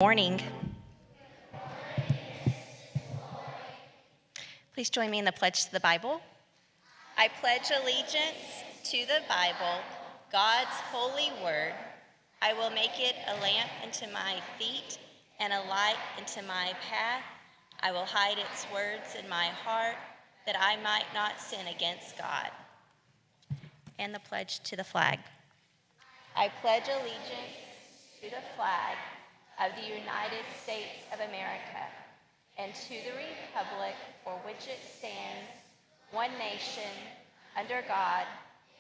Morning. Please join me in the pledge to the Bible. I pledge allegiance to the Bible, God's holy word. I will make it a lamp unto my feet and a light unto my path. I will hide its words in my heart that I might not sin against God. And the pledge to the flag. I pledge allegiance to the flag of the United States of America, and to the republic for which it stands, one nation, under God,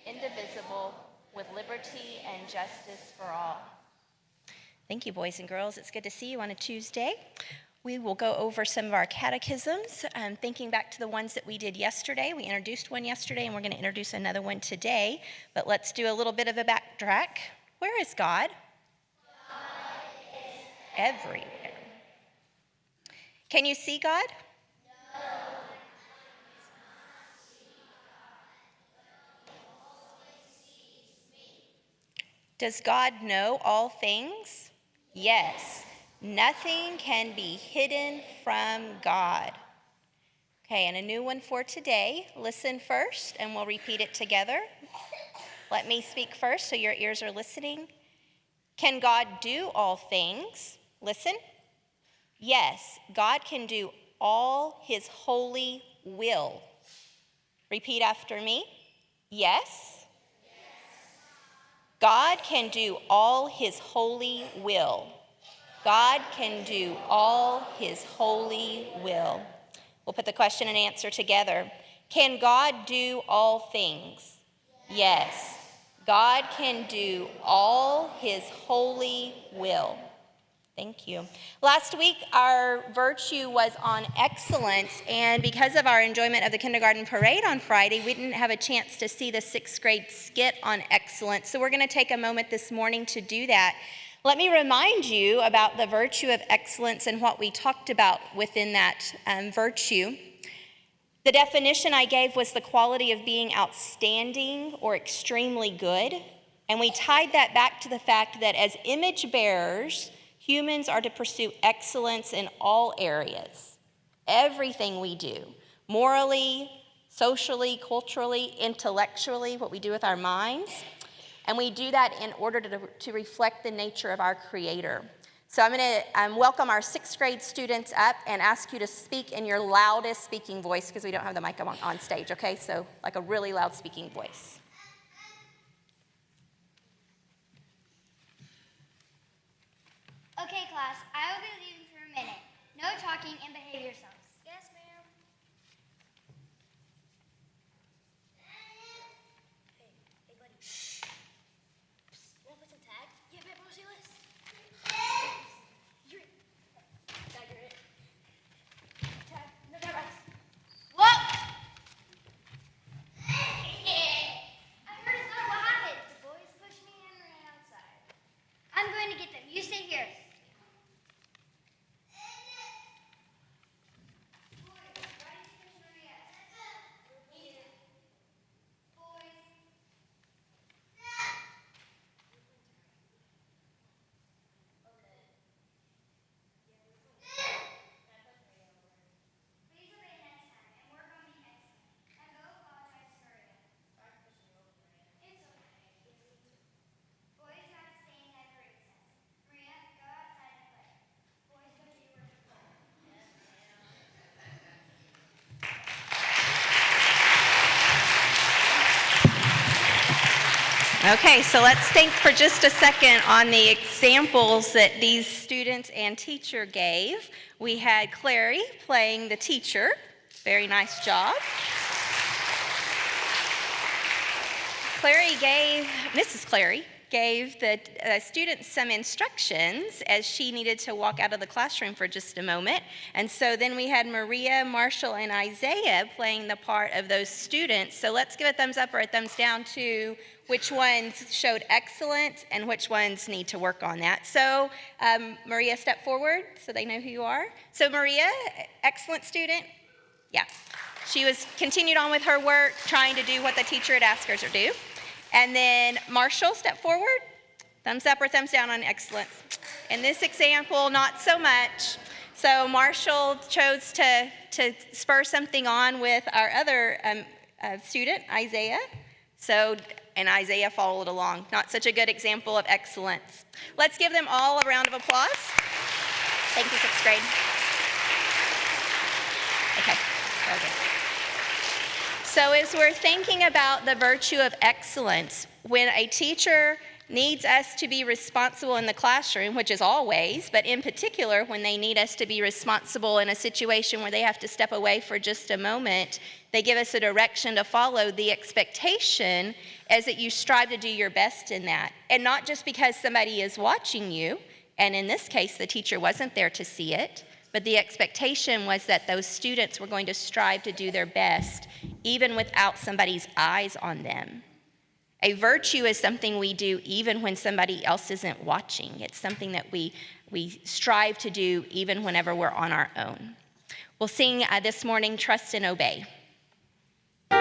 indivisible, with liberty and justice for all. Thank you, boys and girls. It's good to see you on a Tuesday. We will go over some of our catechisms, thinking back to the ones that we did yesterday. We introduced one yesterday, and we're going to introduce another one today. But let's do a little bit of a backtrack. Where is God? Everywhere. Can you see God? No. Does God know all things? Yes. Nothing can be hidden from God. Okay, and a new one for today. Listen first, and we'll repeat it together. Let me speak first so your ears are listening. Can God do all things? Listen. Yes, God can do all his holy will. Repeat after me. Yes. God can do all his holy will. God can do all his holy will. We'll put the question and answer together. Can God do all things? Yes. God can do all his holy will. Thank you. Last week, our virtue was on excellence, and because of our enjoyment of the kindergarten parade on Friday, we didn't have a chance to see the 6th grade skit on excellence. So we're going to take a moment this morning to do that. Let me remind you about the virtue of excellence and what we talked about within that virtue. The definition I gave was the quality of being outstanding or extremely good, and we tied that back to the fact that as image bearers, humans are to pursue excellence in all areas, everything we do, morally, socially, culturally, intellectually, what we do with our minds. And we do that in order to reflect the nature of our Creator. So I'm going to welcome our 6th grade students up and ask you to speak in your loudest speaking voice because we don't have the mic on stage, okay? So like a really loud speaking voice. Okay, class, I will be leaving for a minute. No talking and behave yourselves. Yes, ma'am. Hey, buddy. Shh. You want to put some tag? Yeah, man, bro, see this? You're it. Tag. No, no, right. What? I heard it's not what happened. The boys pushed me and ran outside. I'm going to get them. You stay here. Okay, so let's think for just a second on the examples that these students and teacher gave. We had Clary playing the teacher. Very nice job. Mrs. Clary gave the students some instructions as she needed to walk out of the classroom for just a moment. And so then we had Maria, Marshall, and Isaiah playing the part of those students. So let's give a thumbs up or a thumbs down to which ones showed excellence and which ones need to work on that. So Maria, step forward so they know who you are. So Maria, excellent student? Yeah. She continued on with her work, trying to do what the teacher had asked her to do. And then Marshall, step forward. Thumbs up or thumbs down on excellence. In this example, not so much. So Marshall chose to spur something on with our other student, Isaiah. And Isaiah followed along. Not such a good example of excellence. Let's give them all a round of applause. Thank you, sixth grade. Okay. So as we're thinking about the virtue of excellence, when a teacher needs us to be responsible in the classroom, which is always, but in particular when they need us to be responsible in a situation where they have to step away for just a moment, they give us a direction to follow. The expectation is that you strive to do your best in that. And not just because somebody is watching you, and in this case the teacher wasn't there to see it, but the expectation was that those students were going to strive to do their best even without somebody's eyes on them. A virtue is something we do even when somebody else isn't watching. It's something that we strive to do even whenever we're on our own. We'll sing this morning, Trust and Obey. He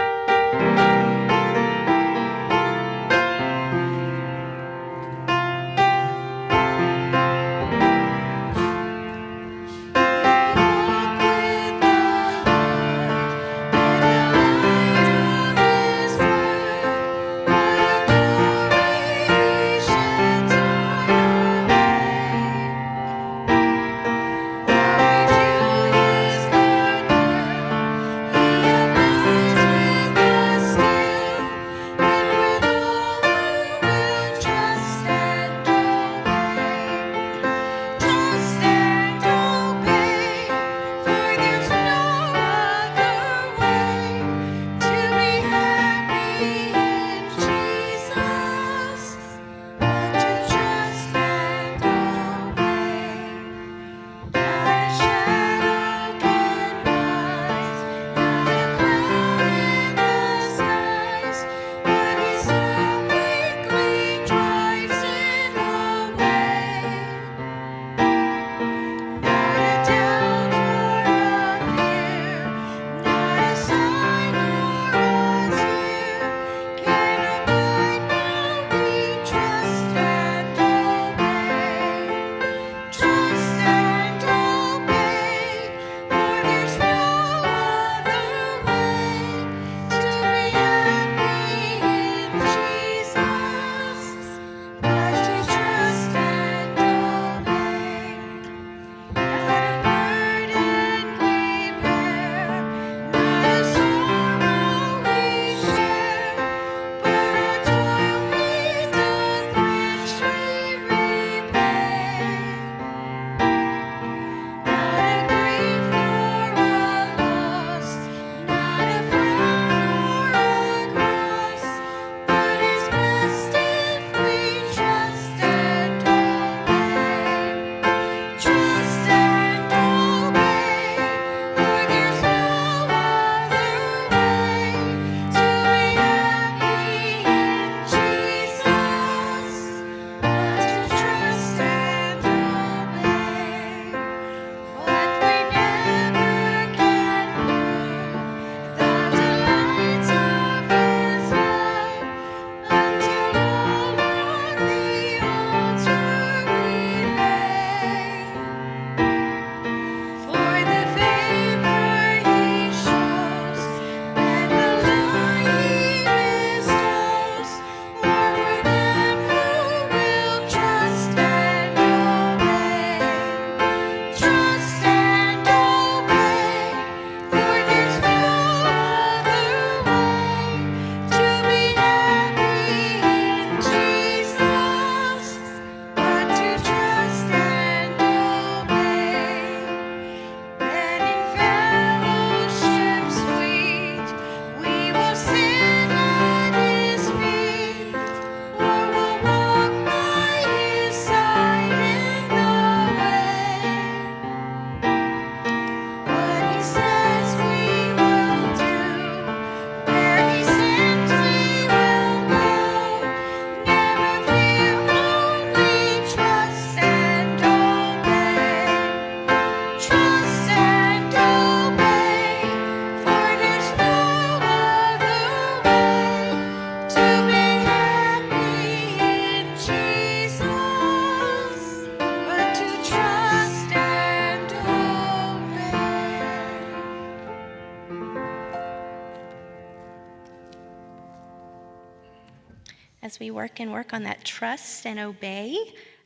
as we work on that trust and obey,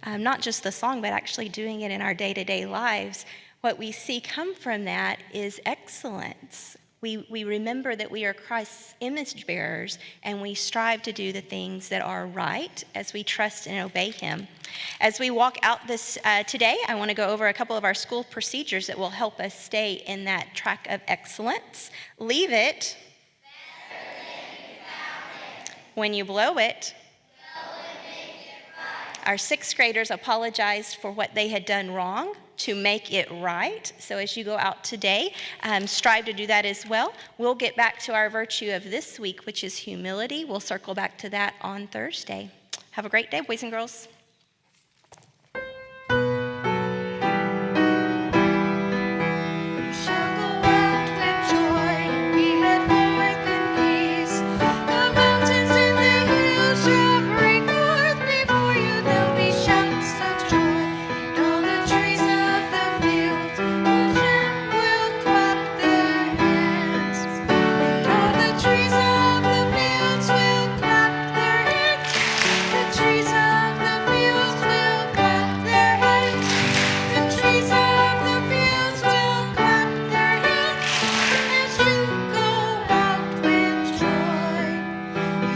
not just the song, but actually doing it in our day-to-day lives, what we see come from that is excellence. We remember that we are Christ's image bearers, and we strive to do the things that are right as we trust and obey him. As we walk out this today, I want to go over a couple of our school procedures that will help us stay in that track of excellence. Leave it. When you blow it. Our sixth graders apologized for what they had done wrong to make it right. So as you go out today, strive to do that as well. We'll get back to our virtue of this week, which is humility. We'll circle back to that on Thursday. Have a great day, boys and girls.